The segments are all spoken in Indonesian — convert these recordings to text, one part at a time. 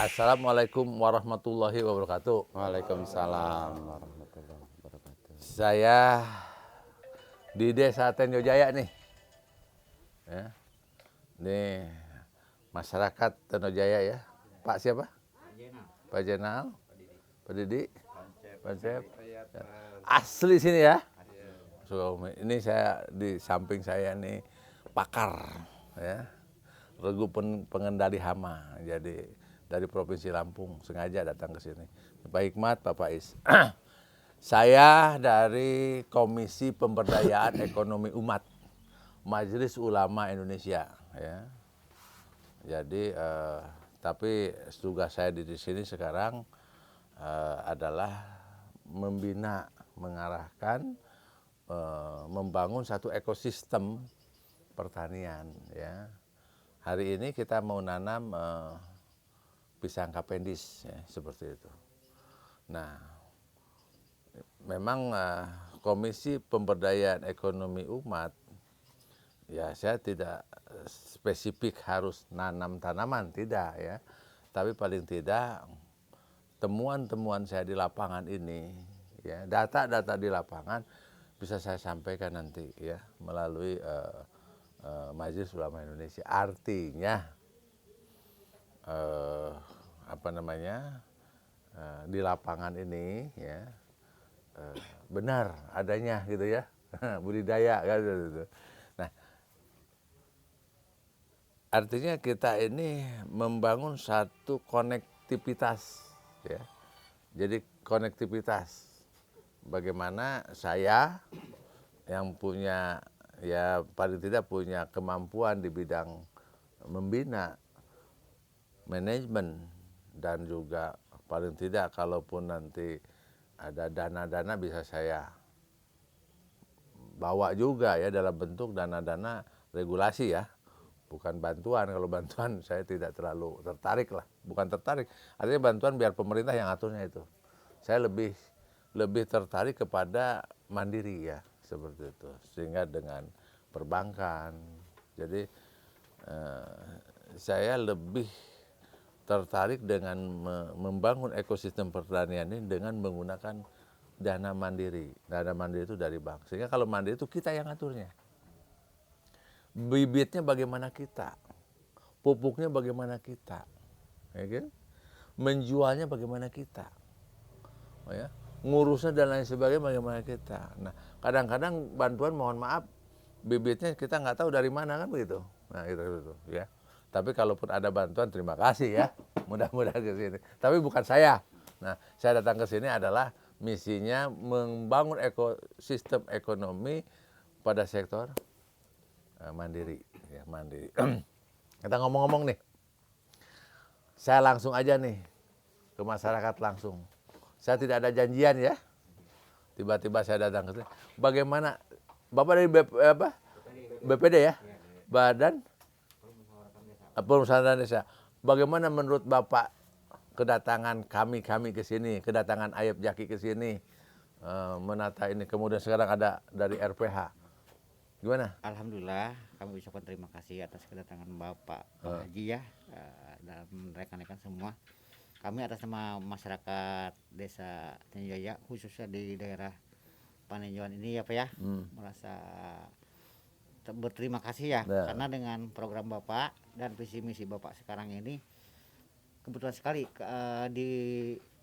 Assalamualaikum warahmatullahi wabarakatuh. Waalaikumsalam warahmatullahi wabarakatuh. Saya di Desa Tenjo Jaya nih. Ya. Nih masyarakat Tenjo Jaya ya. Pak siapa? Pak Jenal. Pak Didi. Pak Cep. Ya. Asli sini ya. So, ini saya di samping saya nih pakar ya. Regu pengendali hama. Jadi dari Provinsi Lampung sengaja datang ke sini. Pak Hikmat, Pak Faiz. Saya dari Komisi Pemberdayaan Ekonomi Umat Majelis Ulama Indonesia ya. Jadi tapi tugas saya di sini sekarang adalah membina, mengarahkan, membangun satu ekosistem pertanian ya. Hari ini kita mau nanam pisang kapendis ya, seperti itu. Nah, memang Komisi Pemberdayaan Ekonomi Umat ya saya tidak spesifik harus nanam tanaman, tidak ya. Tapi paling tidak temuan-temuan saya di lapangan ini ya, data-data di lapangan bisa saya sampaikan nanti ya melalui Majelis Ulama Indonesia. Artinya di lapangan ini ya benar adanya gitu ya budidaya kan gitu. Nah, artinya kita ini membangun satu konektivitas ya. Jadi konektivitas bagaimana saya yang punya ya paling tidak punya kemampuan di bidang membina manajemen dan juga paling tidak kalaupun nanti ada dana-dana bisa saya bawa juga ya dalam bentuk dana-dana regulasi ya, bukan bantuan. Kalau bantuan saya tidak terlalu tertarik lah, bukan tertarik, artinya bantuan biar pemerintah yang aturnya itu. Saya lebih tertarik kepada mandiri ya, seperti itu. Sehingga dengan perbankan, jadi saya lebih tertarik dengan membangun ekosistem pertanian ini dengan menggunakan dana mandiri. Dana mandiri itu dari bank. Sehingga kalau mandiri itu kita yang aturnya. Bibitnya bagaimana kita, pupuknya bagaimana kita, ya kan? Menjualnya bagaimana kita, oh ya, ngurusnya dan lain sebagainya bagaimana kita. Nah, kadang-kadang bantuan mohon maaf bibitnya kita nggak tahu dari mana kan begitu. Nah gitu ya. Tapi kalaupun ada bantuan terima kasih ya, mudah-mudahan ke sini. Tapi bukan saya. Nah, saya datang ke sini adalah misinya membangun ekosistem ekonomi pada sektor mandiri ya, mandiri. Kita ngomong-ngomong nih, saya langsung aja nih ke masyarakat langsung. Saya tidak ada janjian ya, tiba-tiba saya datang ke sini. Bagaimana Bapak dari BPD ya, Badan Permusyawaratan Desa. Bagaimana menurut Bapak kedatangan kami ke sini, kedatangan Ayub Jaki ke sini, menata ini, kemudian sekarang ada dari RPH. Gimana? Alhamdulillah kami ucapkan terima kasih atas kedatangan Bapak Haji ya, dan rekan-rekan semua. Kami atas nama masyarakat Desa Tenjo Jaya khususnya di daerah Panenjuan ini ya Pak ya, merasa berterima kasih ya, karena dengan program Bapak dan visi misi Bapak sekarang ini kebetulan sekali di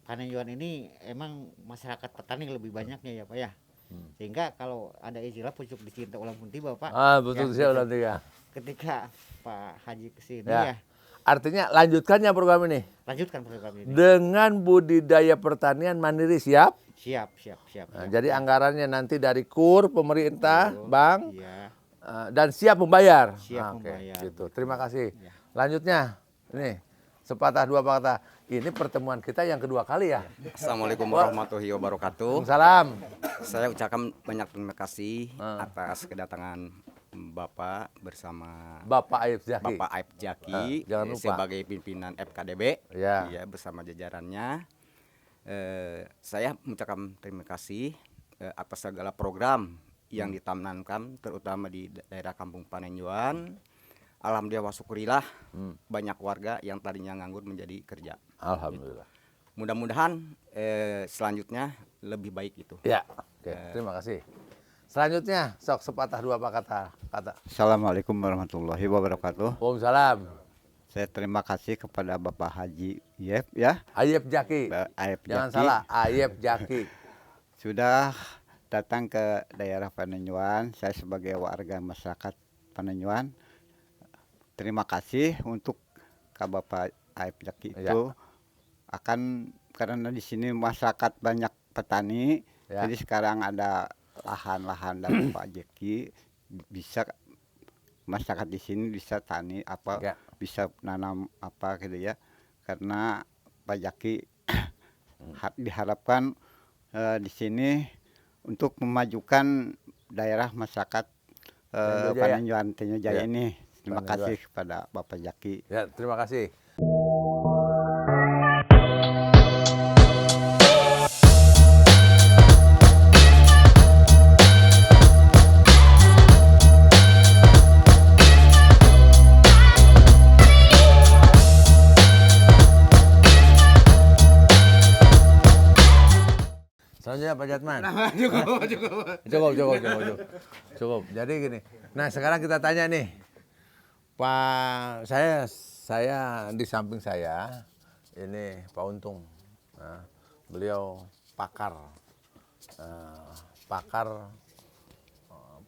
Panenjuan ini emang masyarakat petani lebih banyaknya ya Pak ya. Sehingga kalau ada istilah pucuk dicinta ulang pun tiba Pak. Betul ya, ulang tiga. Ketika Pak Haji kesini ya. ya. Artinya lanjutkannya program ini. Lanjutkan program ini. Dengan budidaya pertanian mandiri siap. Siap. Nah, jadi anggarannya nanti dari KUR pemerintah, bank, iya. Dan siap membayar. Siap membayar. Gitu. Terima kasih. Lanjutnya, ini sepatah dua patah. Ini pertemuan kita yang kedua kali ya. Assalamualaikum warahmatullahi wabarakatuh. Salam. Saya ucapkan banyak terima kasih atas kedatangan Bapak bersama Bapak Ayub Jaki. Bapak Ayub Jaki jangan lupa. sebagai pimpinan FKDB ya. Bersama jajarannya. Saya mengucapkan terima kasih atas segala program yang ditanamkan terutama di daerah Kampung Panenjuan. alhamdulillah wa syukurillah banyak warga yang tadinya nganggur menjadi kerja. Alhamdulillah. Mudah-mudahan selanjutnya lebih baik itu. Ya, oke. Terima kasih. Selanjutnya, sok sepatah dua kata. Assalamualaikum warahmatullahi wabarakatuh. Waalaikumsalam. Saya terima kasih kepada Bapak Haji Yep ya. Ayep Jaki. Ayep Jangan Jaki. salah, Ayep Jaki. Sudah datang ke daerah Panenjuan. Saya sebagai warga masyarakat Panenjuan. Terima kasih untuk ke Bapak Ayep Jaki itu. Akan karena di sini masyarakat banyak petani. Jadi sekarang ada lahan-lahan dari Pak Jeki, bisa masyarakat di sini bisa tani apa, bisa nanam apa gitu ya. Karena Pak Jaki diharapkan di sini untuk memajukan daerah masyarakat Panenjuan Tenjo Jaya ini. Terima kasih kepada Bapak Jaki. Ya, terima kasih. Selanjutnya Pak Jatman. Cukup. Jadi gini. Nah sekarang kita tanya nih, Pak, saya di samping saya ini Pak Untung. Nah, beliau pakar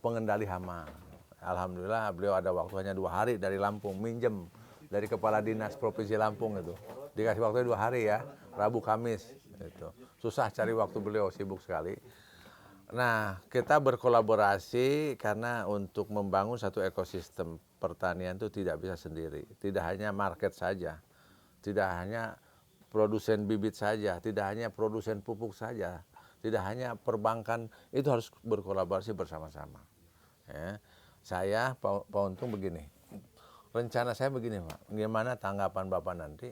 pengendali hama. Alhamdulillah beliau ada waktu hanya 2 hari dari Lampung, minjem dari Kepala Dinas Provinsi Lampung itu. Dikasih waktu 2 hari ya, Rabu Kamis itu. Susah cari waktu, beliau sibuk sekali. Nah, kita berkolaborasi karena untuk membangun satu ekosistem pertanian itu tidak bisa sendiri. Tidak hanya market saja, tidak hanya produsen bibit saja, tidak hanya produsen pupuk saja, tidak hanya perbankan, itu harus berkolaborasi bersama-sama. Ya. Saya, Pak Untung begini, rencana saya begini Pak, gimana tanggapan Bapak nanti?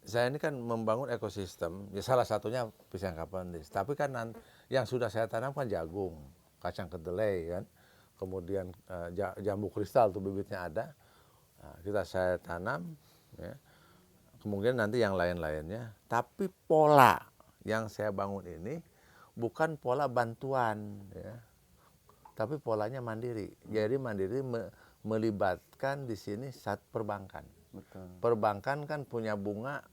Saya ini kan membangun ekosistem, ya salah satunya pisang kapandis. Tapi kan yang sudah saya tanam kan jagung, kacang kedelai kan, kemudian jambu kristal tuh bibitnya ada, saya tanam, ya. Kemudian nanti yang lain-lainnya. Tapi pola yang saya bangun ini bukan pola bantuan, ya, tapi polanya mandiri. Jadi mandiri melibatkan di sini perbankan. Betul. Perbankan kan punya bunga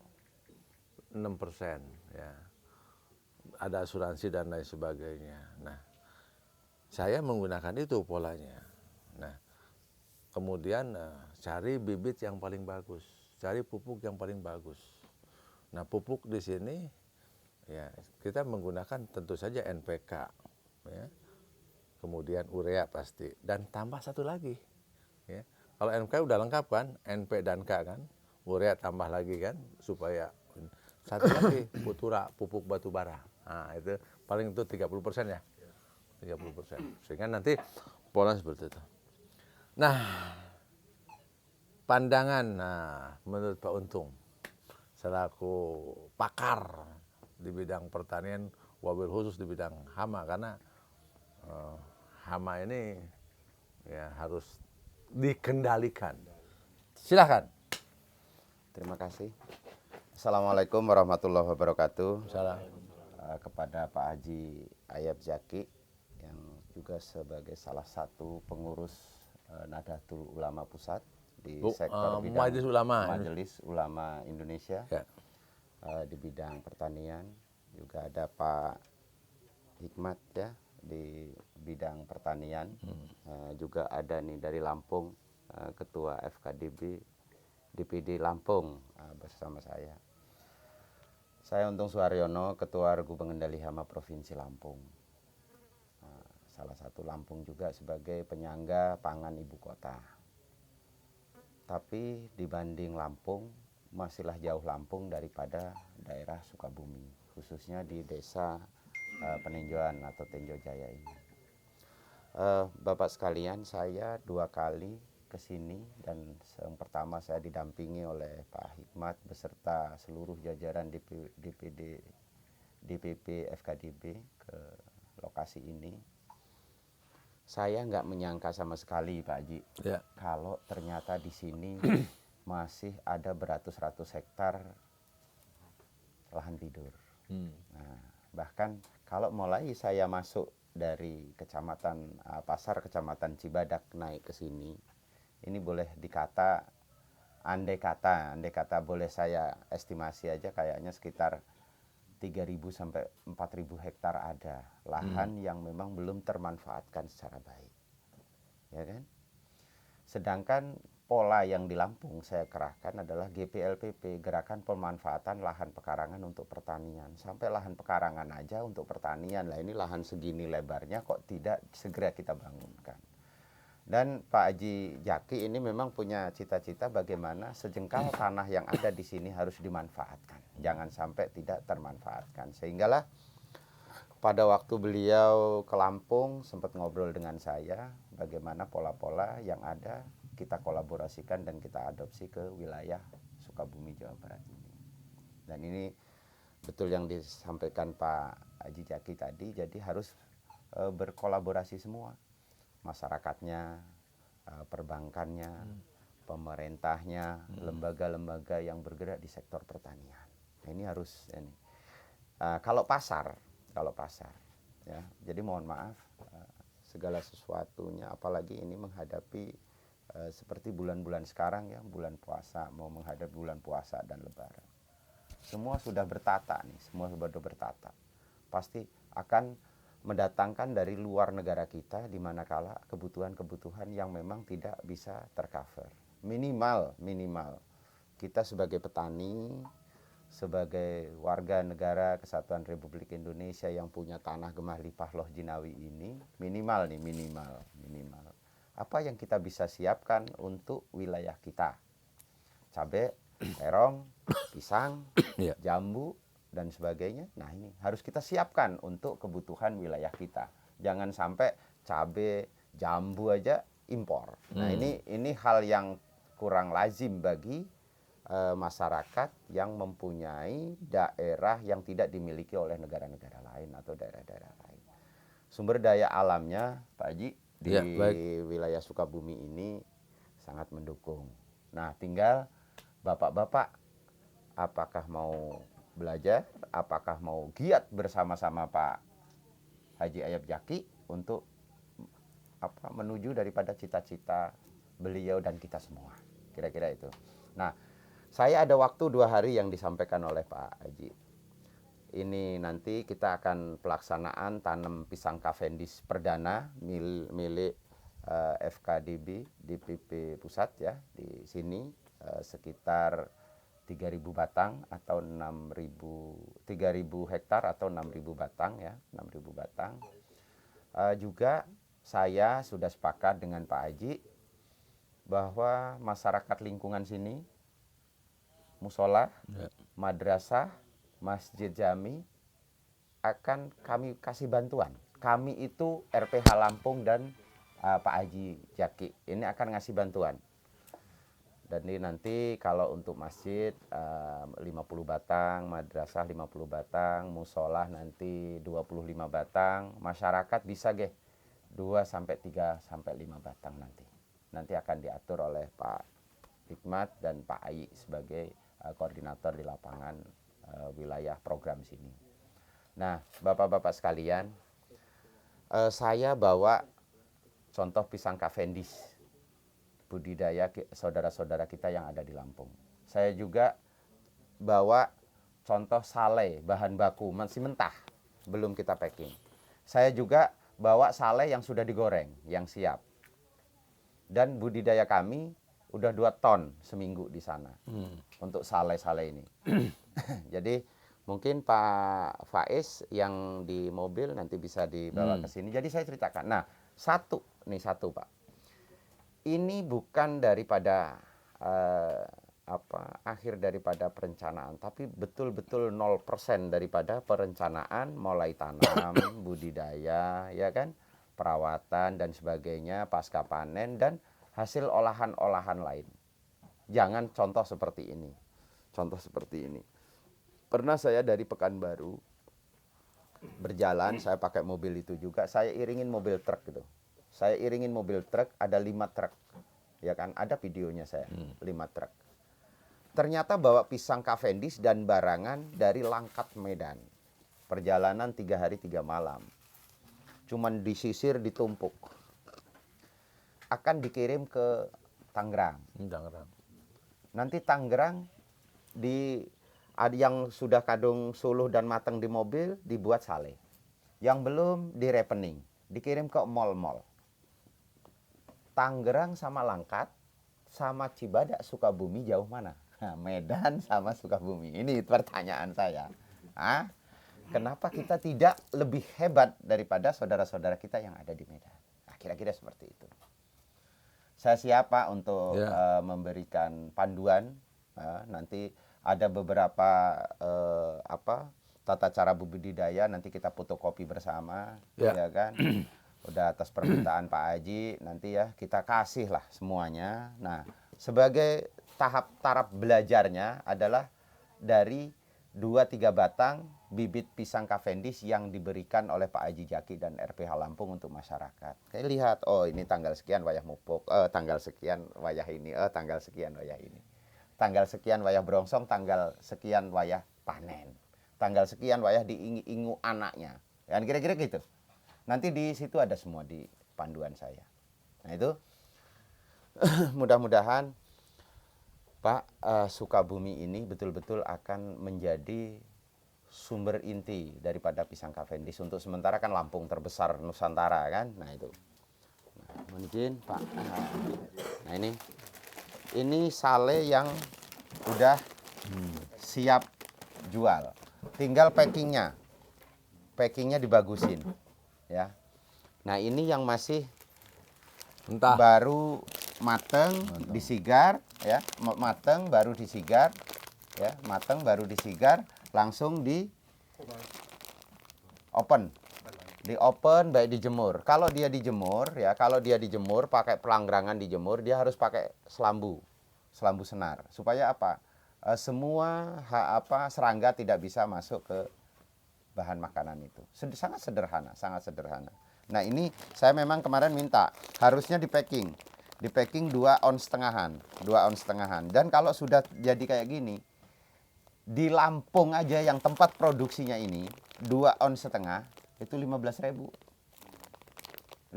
6%, ya. Ada asuransi dan lain sebagainya. Nah, saya menggunakan itu polanya. Nah, kemudian cari bibit yang paling bagus, cari pupuk yang paling bagus. Nah, pupuk di sini ya kita menggunakan tentu saja NPK, ya. Kemudian urea pasti, dan tambah satu lagi, ya. Kalau NPK udah lengkap kan, NP dan K kan, urea tambah lagi kan, supaya satu lagi putura, pupuk batu bara. Nah, itu paling itu 30% ya. 30%. Sehingga nanti pola seperti itu. Nah, pandangan menurut Pak Untung selaku pakar di bidang pertanian, wabil khusus di bidang hama, karena hama ini ya harus dikendalikan. Silakan. Terima kasih. Assalamualaikum warahmatullahi wabarakatuh. Salam. Kepada Pak Haji Ayep Jaki yang juga sebagai salah satu pengurus Nahdlatul Ulama Pusat di sektor bidang Majelis Ulama Indonesia, ya. Di bidang pertanian. Juga ada Pak Hikmat ya di bidang pertanian. Juga ada nih dari Lampung, Ketua FKDB DPD Lampung bersama saya. Saya Untung Suharyono, Ketua Regu Pengendali Hama Provinsi Lampung. Salah satu Lampung juga sebagai penyangga pangan ibu kota. Tapi dibanding Lampung, masihlah jauh Lampung daripada daerah Sukabumi, khususnya di desa Panenjuan atau Tenjo Jaya ini. Bapak sekalian, saya 2 kali ke sini, dan yang pertama saya didampingi oleh Pak Hikmat beserta seluruh jajaran DPD DPP FKDB ke lokasi ini. Saya nggak menyangka sama sekali Pak Haji, Ya. kalau ternyata di sini masih ada beratus-ratus hektar lahan tidur. Nah, bahkan kalau mulai saya masuk dari kecamatan Pasar, kecamatan Cibadak naik ke sini, ini boleh dikata, andai kata boleh saya estimasi aja, kayaknya sekitar 3.000 sampai 4.000 hektar ada lahan yang memang belum termanfaatkan secara baik, ya kan? Sedangkan pola yang di Lampung saya kerahkan adalah GPLPP, Gerakan Pemanfaatan Lahan Pekarangan untuk Pertanian. Sampai lahan pekarangan aja untuk pertanian, lah ini lahan segini lebarnya kok tidak segera kita bangunkan. Dan Pak Haji Jaki ini memang punya cita-cita bagaimana sejengkal tanah yang ada di sini harus dimanfaatkan. Jangan sampai tidak termanfaatkan. Sehinggalah pada waktu beliau ke Lampung sempat ngobrol dengan saya bagaimana pola-pola yang ada kita kolaborasikan dan kita adopsi ke wilayah Sukabumi, Jawa Barat ini. Dan ini betul yang disampaikan Pak Haji Jaki tadi, jadi harus berkolaborasi semua. Masyarakatnya, perbankannya, pemerintahnya, lembaga-lembaga yang bergerak di sektor pertanian. Ini harus ini. Kalau pasar, ya. Jadi mohon maaf, segala sesuatunya, apalagi ini menghadapi seperti bulan-bulan sekarang ya, bulan puasa, mau menghadapi bulan puasa dan Lebaran. Semua sudah bertata nih, semua sudah bertata. Pasti akan mendatangkan dari luar negara kita di manakala kebutuhan-kebutuhan yang memang tidak bisa tercover. Minimal kita sebagai petani, sebagai warga negara Kesatuan Republik Indonesia yang punya tanah Gemah Lipah Loh Jinawi ini, minimal apa yang kita bisa siapkan untuk wilayah kita. Cabai, terong, pisang, jambu, dan sebagainya. Nah ini harus kita siapkan untuk kebutuhan wilayah kita. Jangan sampai cabai, jambu aja impor. Nah ini hal yang kurang lazim bagi masyarakat yang mempunyai daerah yang tidak dimiliki oleh negara-negara lain atau daerah-daerah lain. Sumber daya alamnya Pak Haji di wilayah Sukabumi ini sangat mendukung. Nah tinggal bapak-bapak apakah mau belajar, apakah mau giat bersama-sama Pak Haji Ayap Jaki untuk menuju daripada cita-cita beliau dan kita semua. Kira-kira itu. Nah, saya ada waktu 2 hari yang disampaikan oleh Pak Haji. Ini nanti kita akan pelaksanaan tanam pisang Cavendish perdana milik FKDB DPP Pusat ya, di sini sekitar 3.000 batang atau 3.000 hektar atau 6.000 batang ya, 6.000 batang. Juga saya sudah sepakat dengan Pak Haji bahwa masyarakat lingkungan sini, musola, madrasah, masjid jami akan kami kasih bantuan. Kami itu RPH Lampung dan Pak Haji Jaki ini akan ngasih bantuan. Dan ini nanti kalau untuk masjid 50 batang, madrasah 50 batang, musola nanti 25 batang, masyarakat bisa 2 sampai 3 sampai 5 batang nanti. Nanti akan diatur oleh Pak Hikmat dan Pak Ayi sebagai koordinator di lapangan wilayah program sini. Nah, Bapak-bapak sekalian, saya bawa contoh pisang Cavendish budidaya saudara-saudara kita yang ada di Lampung. Saya juga bawa contoh sale bahan baku masih mentah, belum kita packing. Saya juga bawa sale yang sudah digoreng, yang siap. Dan budidaya kami udah 2 ton seminggu di sana untuk sale-sale ini. Jadi mungkin Pak Faiz yang di mobil nanti bisa dibawa ke sini. Jadi saya ceritakan. Nah, satu Pak. Ini bukan daripada akhir daripada perencanaan, tapi betul-betul 0% daripada perencanaan mulai tanam, budidaya, ya kan, perawatan dan sebagainya, pasca panen dan hasil olahan-olahan lain. Jangan contoh seperti ini. Pernah saya dari Pekanbaru berjalan, saya pakai mobil itu juga, saya iringin mobil truk gitu. saya iringin mobil truk, ada 5 truk, ya kan, ada videonya saya, 5 truk. Ternyata bawa pisang Cavendish dan barangan dari Langkat Medan, perjalanan 3 hari 3 malam, cuman disisir, ditumpuk, akan dikirim ke Tangerang. Tangerang. Nanti Tangerang ada yang sudah kadung suluh dan matang di mobil dibuat sale. Yang belum di repening, dikirim ke mall-mall. Tangerang sama Langkat sama Cibadak Sukabumi jauh mana? Nah, Medan sama Sukabumi. Ini pertanyaan saya. Kenapa kita tidak lebih hebat daripada saudara-saudara kita yang ada di Medan? Nah, kira-kira seperti itu. Saya siapa untuk memberikan panduan. Nanti ada beberapa tata cara budidaya, nanti kita fotokopi bersama, ya kan. Udah atas permintaan Pak Haji, nanti ya kita kasih lah semuanya. Nah, sebagai tahap belajarnya adalah dari 2-3 batang bibit pisang Cavendish yang diberikan oleh Pak Haji Jaki dan RPH Lampung untuk masyarakat. Kayak lihat, oh ini tanggal sekian wayah mupuk, tanggal sekian wayah ini, tanggal sekian wayah ini. Tanggal sekian wayah brongsong, tanggal sekian wayah panen. Tanggal sekian wayah diingu anaknya. Ya, kira-kira gitu. Nanti di situ ada semua di panduan saya. Nah itu mudah-mudahan Pak, Sukabumi ini betul-betul akan menjadi sumber inti daripada pisang Cavendish. Untuk sementara kan Lampung terbesar Nusantara kan. Nah itu. Nah, mohon izin Pak. Nah ini sale yang udah siap jual. Tinggal packingnya. Packingnya dibagusin. Ya. Nah ini yang masih baru mateng, disigar, ya, mateng baru disigar, ya, mateng baru disigar, langsung di open, baik dijemur. Kalau dia dijemur, ya, kalau dia dijemur pakai pelangrangan dijemur, dia harus pakai selambu senar, supaya apa? Semua serangga tidak bisa masuk ke bahan makanan itu. Sangat sederhana, sangat sederhana. Nah ini saya memang kemarin minta harusnya di packing 2 ons setengahan. Dan kalau sudah jadi kayak gini, di Lampung aja yang tempat produksinya ini 2 ons setengah itu 15.000.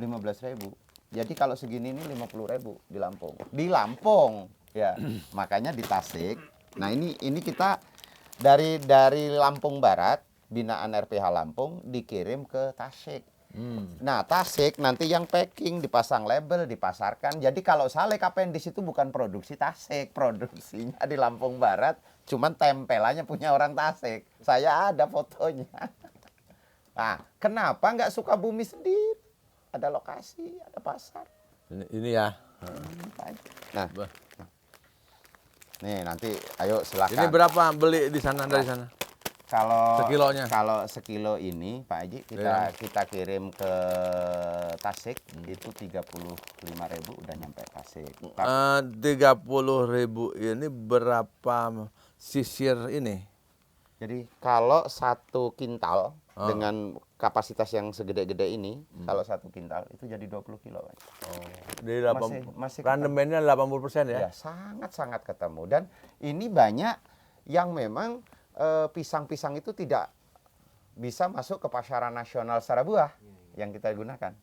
15.000. Jadi kalau segini ini 50.000 di Lampung. Di Lampung ya. Makanya di Tasik. Nah ini kita dari Lampung Barat, binaan RPH Lampung dikirim ke Tasik. Nah Tasik nanti yang packing, dipasang label, dipasarkan. Jadi kalau sale Cavendish itu bukan produksi Tasik, produksinya di Lampung Barat, cuman tempelannya punya orang Tasik. Saya ada fotonya. Nah kenapa nggak Sukabumi sendiri? Ada lokasi, ada pasar. Ini ya. Nah nih nanti ayo silakan. Ini berapa beli di sana dari sana? Kalau sekilo ini Pak Haji kita kirim ke Tasik itu 35.000 udah nyampe Tasik. 30.000 ini berapa sisir ini? Jadi kalau 1 kintal dengan kapasitas yang segede-gede ini, kalau 1 kintal itu jadi 20 kilo. Di masih randemennya 80% ya? Ya, sangat-sangat ketemu. Dan ini banyak yang memang pisang-pisang itu tidak bisa masuk ke pasaran nasional secara buah yang kita gunakan.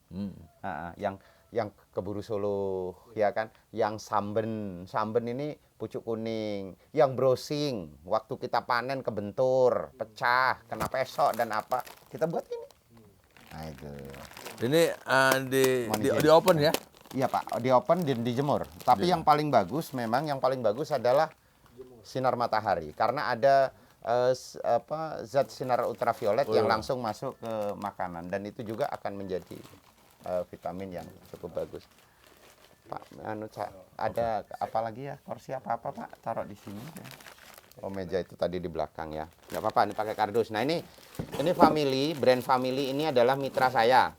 Yang keburu Solo, ya kan? Yang samben ini pucuk kuning, yang browsing waktu kita panen kebentur, pecah, kena pesok dan apa, kita buat ini. Nah itu. Ini di open ya? Iya Pak, di open, dijemur. Tapi yang paling bagus adalah sinar matahari, karena ada zat sinar ultraviolet yang langsung masuk ke makanan, dan itu juga akan menjadi vitamin yang cukup bagus. Pak, ada apa lagi ya? Kursi apa Pak? Taruh di sini. Ya. Oh meja itu tadi di belakang ya. Nggak apa-apa, ini pakai kardus. Nah ini brand family ini adalah mitra saya.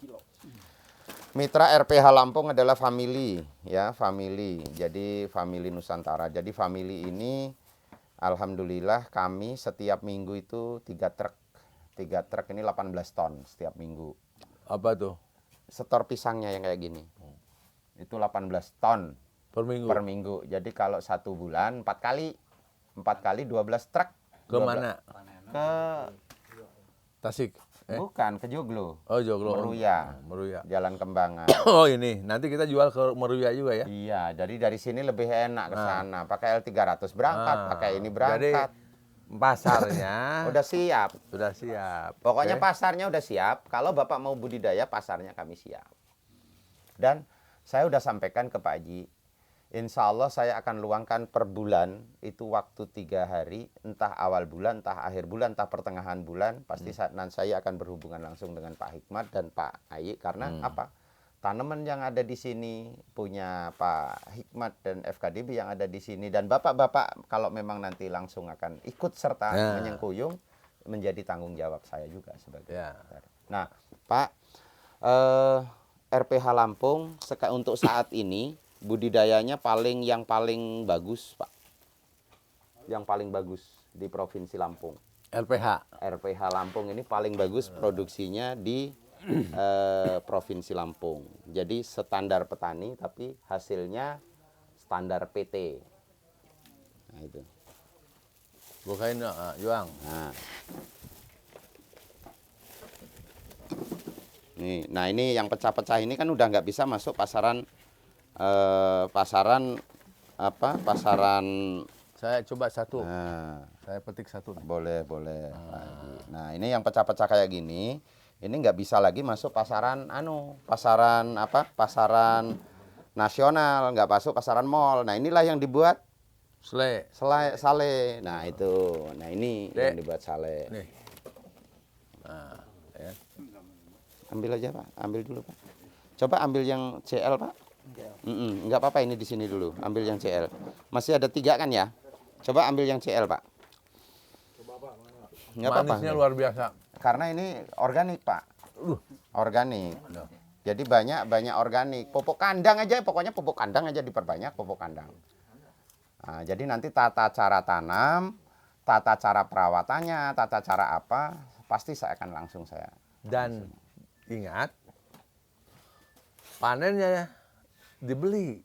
Mitra RPH Lampung adalah family, ya family. Jadi family Nusantara. Jadi family ini alhamdulillah kami setiap minggu itu 3 truk. 3 truk ini 18 ton setiap minggu. Apa tuh? Setor pisangnya yang kayak gini. Itu 18 ton Per minggu. per minggu. Jadi kalau 1 bulan 4 kali 12 truk. Kemana? Ke Tasik. bukan ke Joglo. Oh, Joglo. Meruya. Meruya. Jalan Kembangan. Oh, ini. Nanti kita jual ke Meruya juga ya. Iya, jadi dari sini lebih enak ke sana. Pakai L300 berangkat, pakai ini berangkat. Jadi pasarnya Udah siap. sudah siap. Pokoknya Oke. pasarnya udah siap. Kalau Bapak mau budidaya, pasarnya kami siap. Dan saya udah sampaikan ke Pak Haji, insya Allah saya akan luangkan per bulan itu waktu 3 hari, entah awal bulan, entah akhir bulan, entah pertengahan bulan. Pasti saya akan berhubungan langsung dengan Pak Hikmat dan Pak Ayi. Karena apa? Tanaman yang ada di sini punya Pak Hikmat dan FKDB yang ada di sini. Dan bapak-bapak kalau memang nanti langsung akan ikut serta Ya. menyengkuyung, menjadi tanggung jawab saya juga sebagai Ya. Nah, Pak, RPH Lampung untuk saat ini budidayanya yang paling bagus, Pak. Yang paling bagus di Provinsi Lampung. LPH. RPH Lampung ini paling bagus produksinya di Provinsi Lampung. Jadi standar petani tapi hasilnya standar PT. Nah, itu. Bukain Juang. Nah. Nah ini yang pecah-pecah ini kan udah nggak bisa masuk pasaran pasaran Saya coba satu. Nah, Saya petik satu. boleh Pak Haji. Nah ini yang pecah-pecah kayak gini, ini nggak bisa lagi masuk pasaran pasaran nasional, nggak masuk pasaran mall. Nah inilah yang dibuat Sele. sale. Nah itu, nah ini Dek. yang dibuat sale. Nih. Nah, ya. Ambil aja Pak, ambil dulu Pak. Coba ambil yang CL Pak. Nggak apa-apa ini di sini dulu, ambil yang CL. Masih ada 3 kan ya? Coba ambil yang CL Pak. Nggak apa-apa. Manisnya luar biasa. Karena ini organik Pak. Organik. Jadi banyak organik. Pupuk kandang aja, pokoknya pupuk kandang aja diperbanyak, pupuk kandang. Nah, jadi nanti tata cara tanam, tata cara perawatannya, tata cara apa, pasti saya akan langsung saya. Dan ingat, panennya dibeli.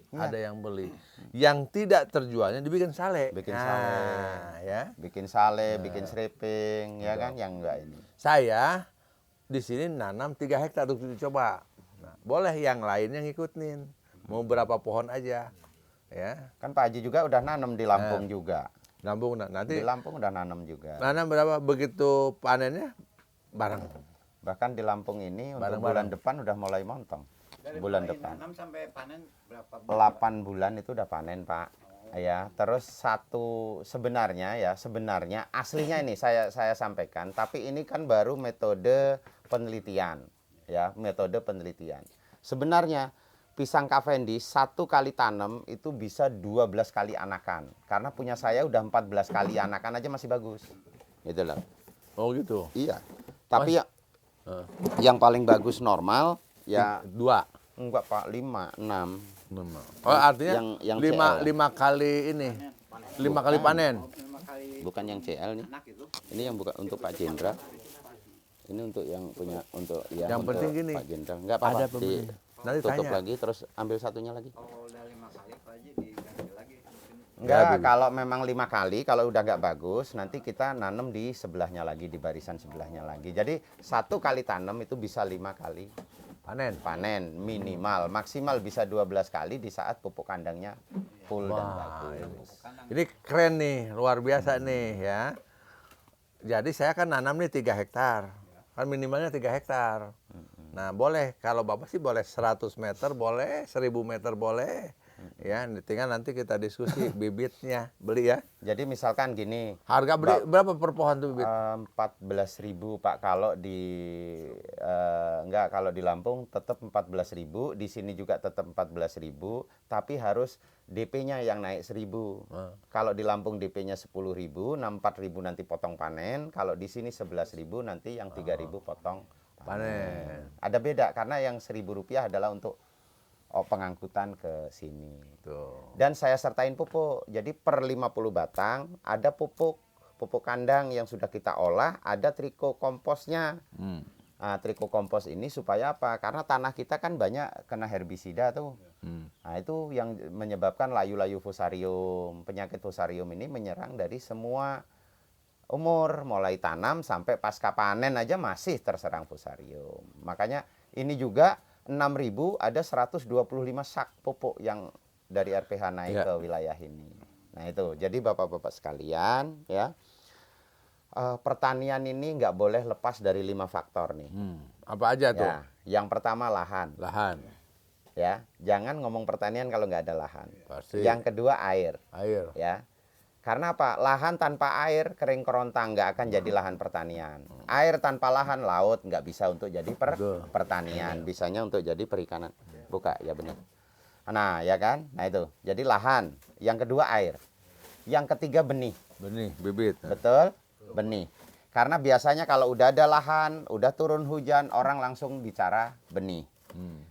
Ada yang beli. Yang tidak terjualnya dibikin sale. Bikin Nah, sale. ya. Bikin sale, bikin stripping, ya kan, yang enggak ini. Saya di sini nanam 3 hektar untuk dicoba. Nah, boleh yang lainnya ngikutin. Mau berapa pohon aja. Ya. Kan Pak Haji juga udah nanam di Lampung juga. Lampung nanti Di Lampung udah nanam juga. nanam berapa begitu panennya bareng. Bahkan di Lampung ini untuk Bareng-bareng. bulan depan udah mulai montong. Bulan depan. Nanam sampai panen berapa 8 bulan itu udah panen Pak. Ya, terus sebenarnya aslinya ini saya sampaikan, tapi ini kan baru metode penelitian, ya, metode penelitian. Sebenarnya pisang Cavendish 1 kali tanam itu bisa 12 kali anakan. Karena punya saya udah 14 kali anakan aja masih bagus. Gitu loh. Oh gitu. Iya. Tapi yang paling bagus normal ya 2. enggak Pak, 5, 6. Oh artinya Yang 5 kali ini. 5 kali panen. Bukan yang CL nih. Ini yang bukan untuk Pak Jenderal. Ini untuk yang punya Yang untuk penting gini, Pak Jenderal. Enggak apa-apa. ada pembeli. Nanti Tutup tanya. lagi terus ambil satunya lagi. udah 5 kali Pak Haji diganti lagi. Enggak, Bebe. kalau memang 5 kali, kalau udah nggak bagus, nanti kita nanam di sebelahnya lagi, di barisan sebelahnya lagi. Jadi 1 kali tanam itu bisa 5 kali panen minimal, maksimal bisa 12 kali di saat pupuk kandangnya full dan bagus. Ini keren nih, luar biasa nih ya. Jadi saya kan nanam nih 3 hektar. Kan minimalnya 3 hektar. Nah boleh, kalau Bapak sih boleh 100 meter boleh, 1000 meter boleh. Ya, tinggal nanti kita diskusi bibitnya, beli ya. Jadi misalkan gini, Harga beli berapa per pohon tuh bibit? 14.000 Pak, kalau kalau di Lampung tetap 14.000, di sini juga tetap 14.000, tapi harus DP-nya yang naik 1.000. Kalau di Lampung DP-nya 10.000, 4.000 nanti potong panen, kalau di sini 11.000 nanti yang 3.000 potong panen. Ada beda karena yang Rp1.000 adalah untuk pengangkutan ke sini. Tuh. Dan saya sertain pupuk. Jadi per 50 batang ada pupuk kandang yang sudah kita olah, ada triko komposnya. trikokompos ini supaya apa? Karena tanah kita kan banyak kena herbisida tuh. Nah, itu yang menyebabkan layu-layu fusarium. Penyakit fusarium ini menyerang dari semua umur, mulai tanam sampai pasca panen aja masih terserang fusarium. Makanya ini juga 6.000 ada 125 sak pupuk yang dari RPH naik ke wilayah ini. Nah itu, jadi Bapak-Bapak sekalian ya, pertanian ini nggak boleh lepas dari 5 faktor nih. Apa aja tuh? Ya, yang pertama lahan. Lahan. Ya, jangan ngomong pertanian kalau nggak ada lahan. Pasti. Yang kedua air. Air. Ya, karena apa? Lahan tanpa air kering kerontang, nggak akan jadi lahan pertanian. Air tanpa lahan laut nggak bisa untuk jadi pertanian, bisanya untuk jadi perikanan. Buka ya benar. Nah ya kan, nah itu. Jadi lahan. Yang kedua air. Yang ketiga benih. Benih, bibit. Betul. Benih. Karena biasanya kalau udah ada lahan, udah turun hujan, orang langsung bicara benih.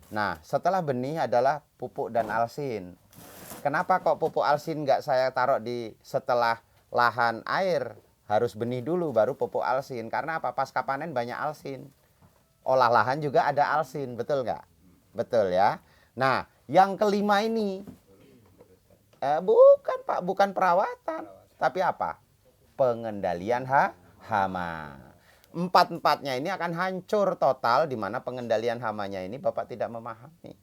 Nah, setelah benih adalah pupuk dan alsin. Kenapa kok pupuk alsin nggak saya taruh di setelah lahan air? Harus benih dulu baru pupuk alsin. Karena apa? Pasca panen banyak alsin. Olah lahan juga ada alsin, betul nggak? Betul ya. Nah, yang kelima ini bukan Pak, bukan perawatan, tapi apa? Pengendalian hama. Empat-empatnya ini akan hancur total di mana pengendalian hamanya ini Bapak tidak memahami.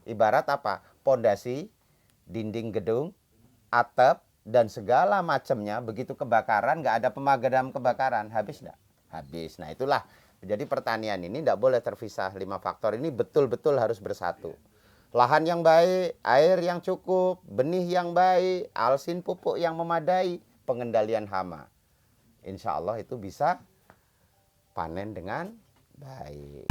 Ibarat apa? Pondasi, dinding gedung, atap, dan segala macamnya begitu kebakaran, nggak ada pemadam kebakaran, habis nggak? Habis. Nah itulah, jadi pertanian ini nggak boleh terpisah. 5 faktor ini betul-betul harus bersatu. Lahan yang baik, air yang cukup, benih yang baik, alsin pupuk yang memadai, pengendalian hama. Insya Allah itu bisa panen dengan baik.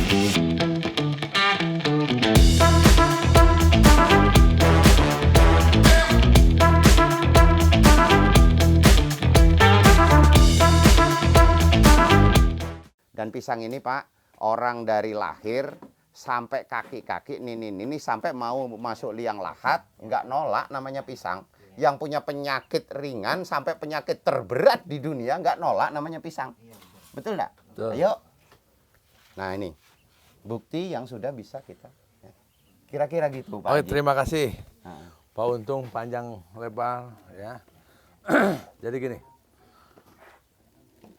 Dan pisang ini Pak, orang dari lahir sampai kaki-kaki ini sampai mau masuk liang lahat, nggak nolak namanya pisang. Yang punya penyakit ringan sampai penyakit terberat di dunia nggak nolak namanya pisang. Betul nggak? Ayo. Nah ini bukti yang sudah bisa kita. Kira-kira gitu Pak. Oke, terima kasih Nah. Pak Untung, panjang lebar ya. Jadi gini,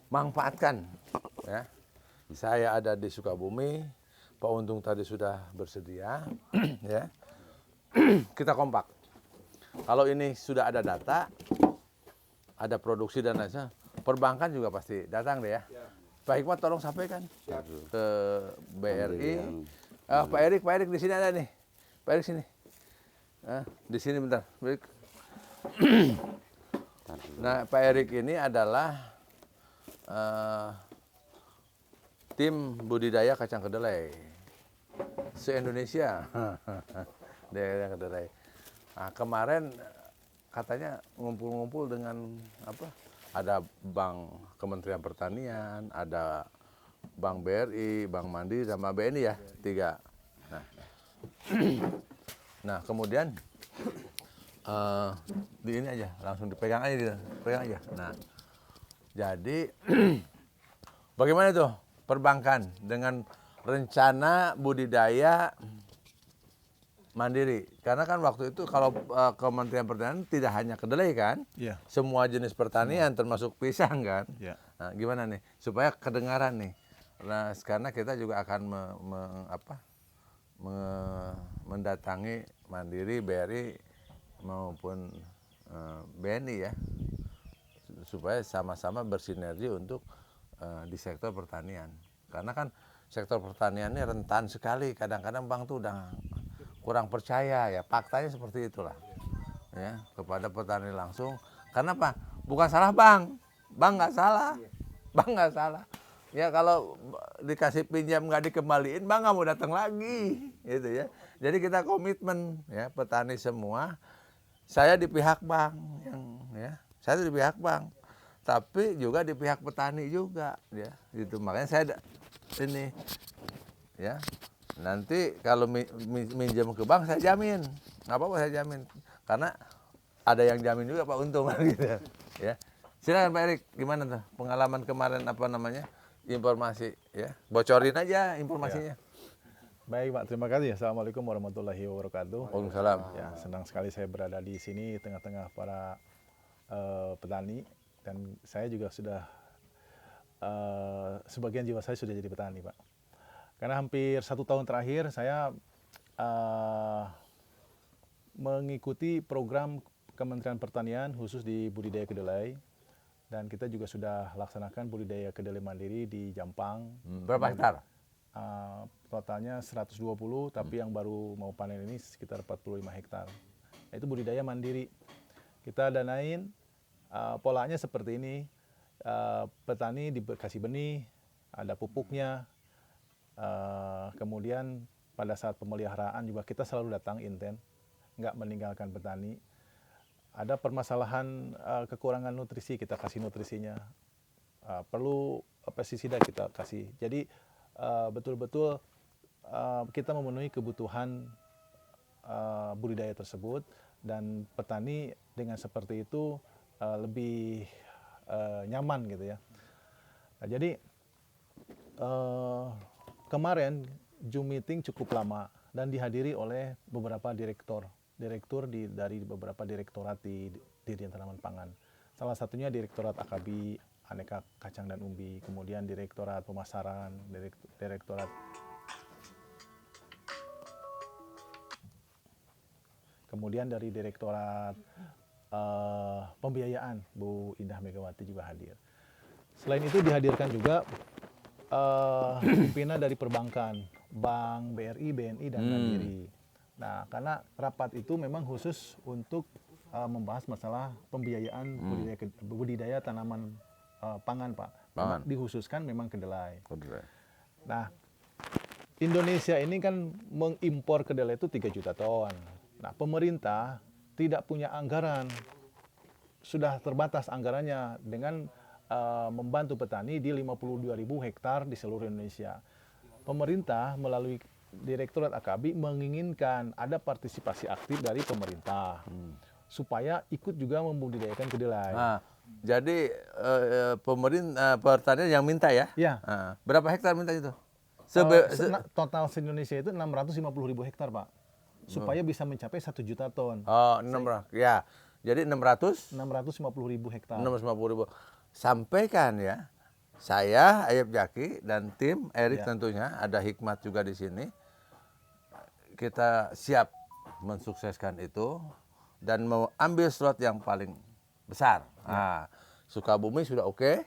manfaatkan ya. Saya ada di Sukabumi, Pak Untung tadi sudah bersedia ya. Kita kompak. Kalau ini sudah ada data, ada produksi dan lain-lain, perbankan juga pasti datang deh ya. Pak Hikmat tolong sampaikan ke BRI. Pak Erik di sini ada nih. Pak Erik sini. Di sini bentar. Nah, Pak Erik ini adalah tim budidaya kacang kedelai se-Indonesia. Daerah kedelai. Nah, kemarin katanya ngumpul-ngumpul dengan apa? Ada Bank Kementerian Pertanian, ada Bank BRI, Bank Mandiri, sama BNI ya, 3. Nah, kemudian di ini aja, langsung dipegang aja, pegang aja. Nah, jadi bagaimana tuh perbankan dengan rencana budidaya mandiri? Karena kan waktu itu kalau Kementerian Pertanian tidak hanya kedelai kan, semua jenis pertanian termasuk pisang kan. Nah, gimana nih supaya kedengaran nih? Nah, karena kita juga akan mendatangi Mandiri, BRI maupun BNI ya, supaya sama-sama bersinergi untuk di sektor pertanian. Karena kan sektor pertanian ini rentan sekali. Kadang-kadang bank tuh udah kurang percaya ya, faktanya seperti itulah ya, kepada petani langsung. Karena apa? Bukan salah bank nggak salah, bank nggak salah ya. Kalau dikasih pinjam nggak dikembaliin, bank nggak mau datang lagi gitu ya. Jadi kita komitmen ya, petani semua, saya di pihak bank ya, saya di pihak bank, tapi juga di pihak petani juga ya gitu. Makanya saya ini ya, nanti kalau minjem ke bank saya jamin, nggak apa-apa saya jamin, karena ada yang jamin juga Pak Untung gitu ya. Silakan Pak Erik, gimana tuh pengalaman kemarin informasi ya. Bocorin aja informasinya. Baik Pak, terima kasih. Assalamualaikum warahmatullahi wabarakatuh. Waalaikumsalam. Ya, senang sekali saya berada di sini tengah-tengah para petani, dan saya juga sudah sebagian jiwa saya sudah jadi petani Pak. Karena hampir 1 tahun terakhir saya mengikuti program Kementerian Pertanian khusus di budidaya kedelai, dan kita juga sudah laksanakan budidaya kedelai mandiri di Jampang. Berapa hektar? Totalnya 120, tapi yang baru mau panen ini sekitar 45 hektar. Itu budidaya mandiri. Kita danain, polanya seperti ini. Petani dikasih benih, ada pupuknya. Kemudian pada saat pemeliharaan juga kita selalu datang inten, nggak meninggalkan petani. Ada permasalahan kekurangan nutrisi, kita kasih nutrisinya. Perlu pestisida kita kasih. Jadi betul-betul kita memenuhi kebutuhan budidaya tersebut, dan petani dengan seperti itu lebih nyaman gitu ya. Nah, jadi kemarin Zoom meeting cukup lama dan dihadiri oleh beberapa direktur dari beberapa direktorat di Dirjen Tanaman Pangan. Salah satunya Direktorat AKB Aneka Kacang dan Umbi, kemudian Direktorat Pemasaran, Direktorat kemudian dari Direktorat Pembiayaan, Bu Indah Megawati juga hadir. Selain itu dihadirkan juga pimpinan dari perbankan, Bank, BRI, BNI, dan Mandiri. Nah, karena rapat itu memang khusus untuk membahas masalah pembiayaan budidaya tanaman pangan, Pak. Pangan. Dikhususkan memang kedelai. Kedelai. Nah, Indonesia ini kan mengimpor kedelai itu 3 juta ton. Nah, pemerintah tidak punya anggaran, sudah terbatas anggarannya dengan membantu petani di 52.000 hektar di seluruh Indonesia. Pemerintah melalui Direktorat AKB menginginkan ada partisipasi aktif dari pemerintah supaya ikut juga membudidayakan kedelai. Nah, jadi pemerintah pertanian yang minta ya? Ya. Berapa hektar minta itu? Total se-Indonesia itu 650.000 hektar, Pak. Supaya bisa mencapai 1 juta ton. Oh, 600. Ya. Jadi 650.000 hektar. 650.000. Sampaikan ya. Saya, Ayub Jaki, dan tim Erik tentunya, ada Hikmat juga di sini. Kita siap mensukseskan itu dan mau ambil slot yang paling besar. Nah, Sukabumi sudah oke,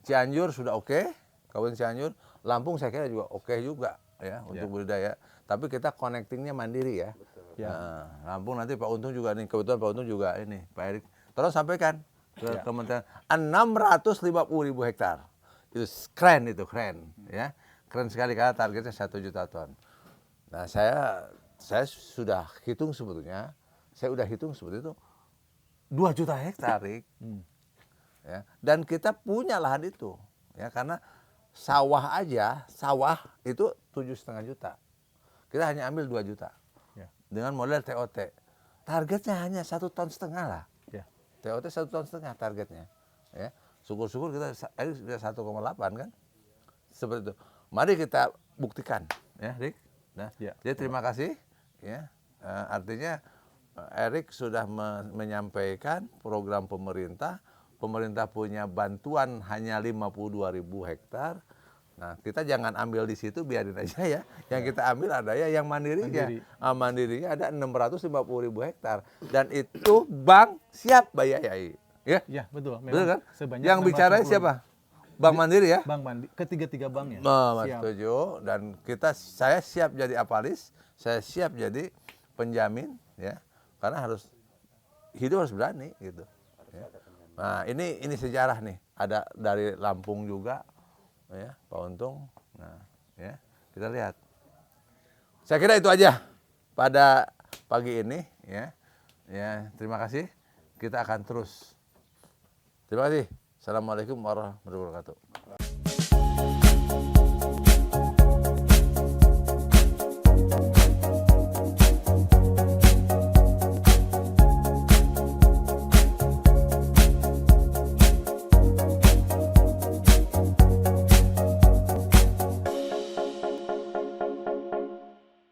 Cianjur sudah oke, Kabupaten Cianjur, Lampung saya kira juga oke juga ya untuk budidaya. Tapi kita connectingnya mandiri ya. Nah, Lampung nanti Pak Untung juga nih, kebetulan Pak Untung juga ini, Pak Erik. Tolong sampaikan ke Kementerian 650.000 hektar. Itu keren ya. Keren sekali karena targetnya 1 juta ton. Nah, saya sudah hitung sebetulnya, itu 2 juta hektar, Rik. Ya, dan kita punya lahan itu, ya, karena sawah itu 7,5 juta. Kita hanya ambil 2 juta dengan model TOT. Targetnya hanya 1,5 ton lah. TOT 1,5 ton targetnya. Ya, syukur-syukur kita 1,8 kan, seperti itu. Mari kita buktikan, ya, Rik. Nah, jadi terima kasih, ya. Artinya Erik sudah menyampaikan program pemerintah. Pemerintah punya bantuan hanya 52.000 hektar. Nah, kita jangan ambil di situ, biarin aja ya. Yang kita ambil ada ya yang mandirinya. Mandirinya ada 650.000 hektar. Dan itu bank siap bayai. Ya, betul. Betul kan? Yang bicara siapa? Bank Mandiri ya? Bank Mandiri, ketiga banknya. Setuju. Dan saya siap jadi apalis, saya siap jadi penjamin, ya. Karena hidup harus berani gitu. Ya. Nah, ini sejarah nih. Ada dari Lampung juga, ya, Pak Untung. Nah, ya, kita lihat. Saya kira itu aja pada pagi ini, ya. Ya, terima kasih. Kita akan terus. Terima kasih. Assalamualaikum warahmatullahi wabarakatuh.